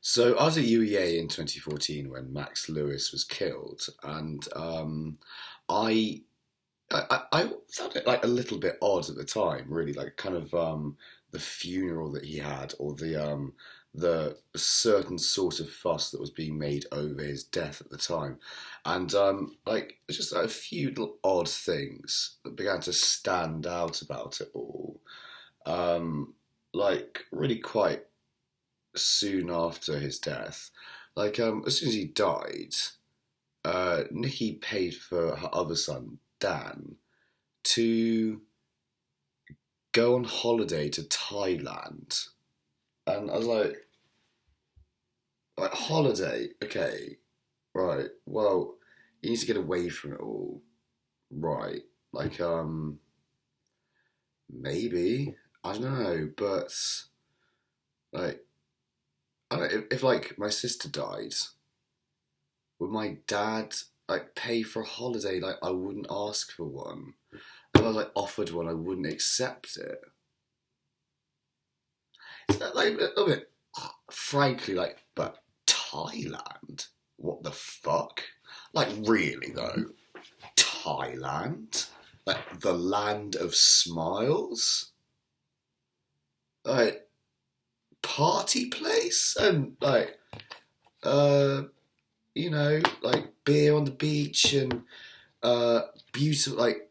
So I was at UEA in 2014 when Max Lewis was killed, and I, I found it like a little bit odd at the time, really, like kind of the funeral that he had, or the certain sort of fuss that was being made over his death at the time, and like it's just like, a few little odd things that began to stand out about it all. Um, like really quite soon after his death, like as soon as he died, Nikki paid for her other son Dan to go on holiday to Thailand, and I was like holiday, okay, right? Well, you need to get away from it all, right? Like maybe I don't know, but like I don't know, if like my sister died, would my dad like pay for a holiday? Like I wouldn't ask for one. If I was like offered one, I wouldn't accept it. Is that like a little bit, frankly, like, but Thailand? What the fuck? Like really though, Thailand, like the land of smiles, like party place, and like uh like beer on the beach and beautiful, like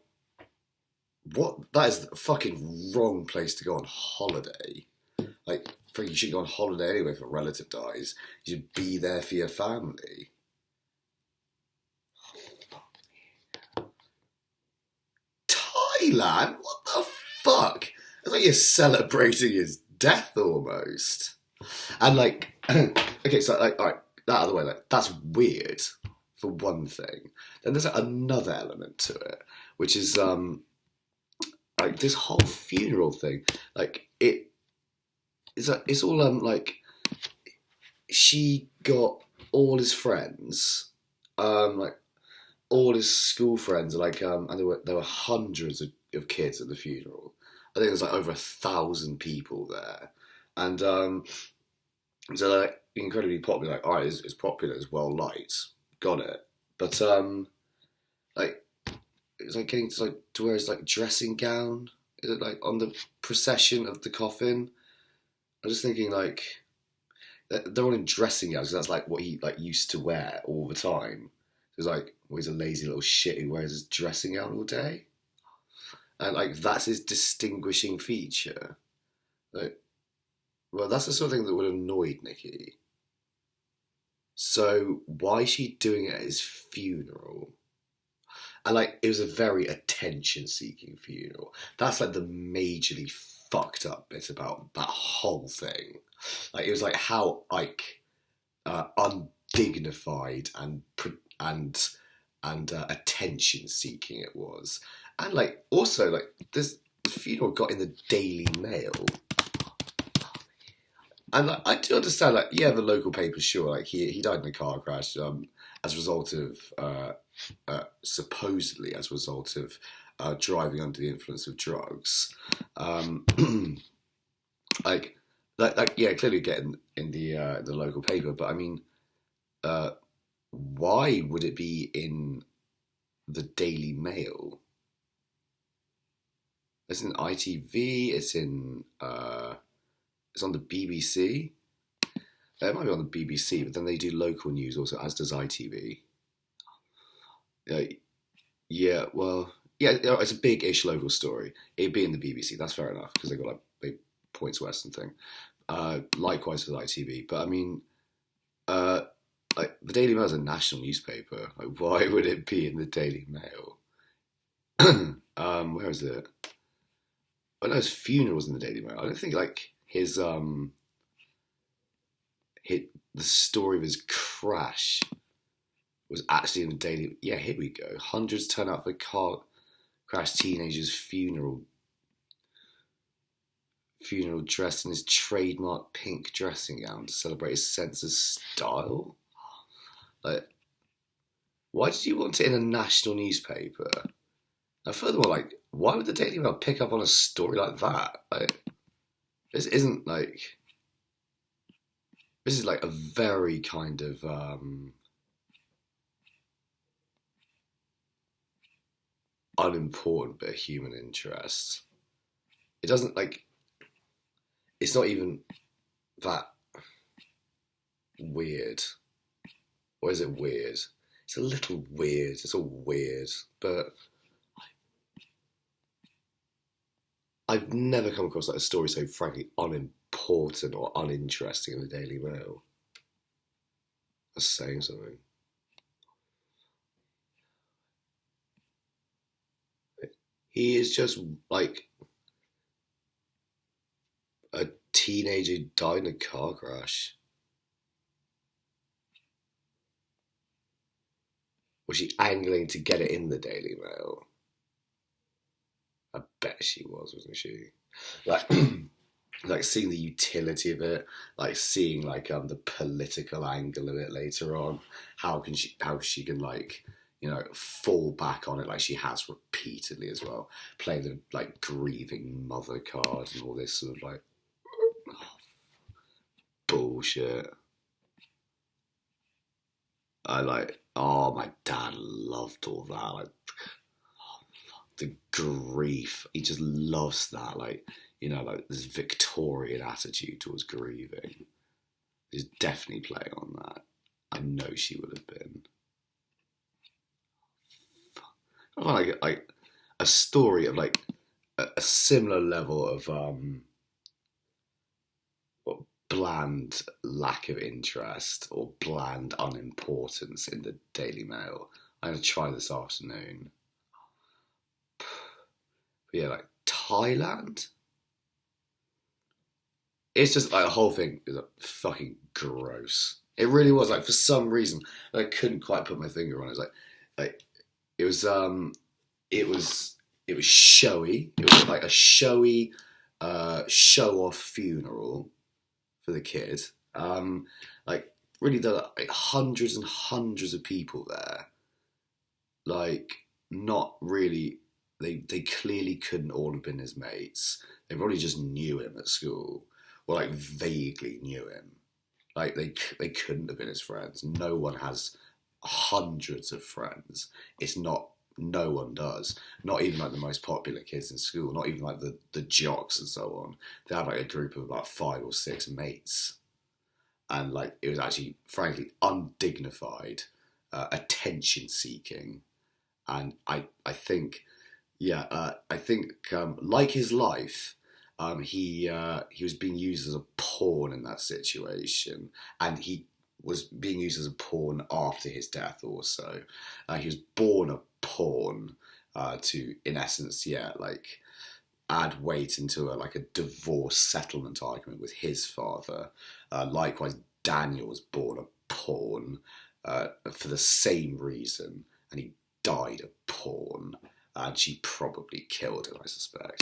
what? That is the fucking wrong place to go on holiday. Like, you shouldn't go on holiday anyway if a relative dies. You should be there for your family. Thailand? What the fuck? It's like you're celebrating his death almost. And like, okay, so like, all right, that out of the way, like that's weird for one thing. Then there's like, another element to it, which is like this whole funeral thing. Like it's all like she got all his friends, like all his school friends, like and there were hundreds of kids at the funeral. I think there's like over 1,000 people there, and so like incredibly popular. Like, all right, it's popular, it's well liked, got it. But like it's like getting to wear his like dressing gown. Is it like on the procession of the coffin? I'm just thinking like they're all in dressing gowns. 'Cause that's like what he like used to wear all the time. It's like, well, he's a lazy little shit who wears his dressing gown all day, and like that's his distinguishing feature. Like, well, that's the sort of thing that would annoy Nikki. So why is she doing it at his funeral? And like it was a very attention-seeking funeral. That's like the majorly fucked up bit about that whole thing. Like it was like how like undignified and attention-seeking it was, and like also like this the funeral got in the Daily Mail. And like, I do understand, like, yeah, the local paper, sure, like he died in a car crash, as a result of supposedly as a result of driving under the influence of drugs. Um, like, yeah, clearly getting in the local paper, but I mean, uh, why would it be in the Daily Mail? It's in ITV. It's on the BBC. It might be on the BBC, but then they do local news also, as does ITV. Yeah, well, yeah, it's a big-ish local story. It'd be in the BBC. That's fair enough because they got like big Points West and thing. Likewise with ITV, but I mean, uh, like the Daily Mail is a national newspaper. Like, why would it be in the Daily Mail? Where is it? I know his funeral's in the Daily Mail. I don't think like the story of his crash was actually in the Daily. Yeah, here we go. Hundreds turn out for car crash teenager's funeral dressed in his trademark pink dressing gown to celebrate his sense of style. Like, why did you want it in a national newspaper? And furthermore, like, why would the Daily Mail pick up on a story like that? Like, this isn't like this is like a very kind of unimportant bit of human interest. It doesn't like, it's not even that weird. Or is it weird? It's a little weird. It's all weird. But I've never come across like a story so frankly unimportant or uninteresting in the Daily Mail. That's saying something. He is just like a teenager who died in a car crash. Was she angling to get it in the Daily Mail? I bet she was, wasn't she? Like, like seeing the utility of it, like seeing like the political angle of it later on. How she can like, you know, fall back on it like she has repeatedly as well. Play the like grieving mother card and all this sort of like bullshit. I like, oh, my dad loved all that. Like, the grief. He just loves that. Like, you know, like this Victorian attitude towards grieving. He's definitely playing on that. I know she would have been. Like a story of like a similar level of bland lack of interest or bland unimportance in the Daily Mail. I'm gonna try this afternoon. But yeah, like Thailand. It's just like the whole thing is like, fucking gross. It really was like for some reason I couldn't quite put my finger on it. It was like it was it was it was showy. It was like a showy show off funeral for the kid. Like really, there were like hundreds and hundreds of people there. Like not really. They clearly couldn't all have been his mates. They probably just knew him at school, or like vaguely knew him. Like they couldn't have been his friends. No one has hundreds of friends. It's not. No one does. Not even like the most popular kids in school. Not even like the jocks and so on. They had like a group of about 5 or 6 mates, and like it was actually, frankly, undignified, attention seeking, and I think, yeah, I think like his life. He was being used as a pawn in that situation, and he was being used as a pawn after his death. Also, he was born a pawn to, in essence, yeah, like add weight into like a divorce settlement argument with his father. Likewise, Daniel was born a pawn for the same reason, and he died a pawn, and she probably killed him, I suspect.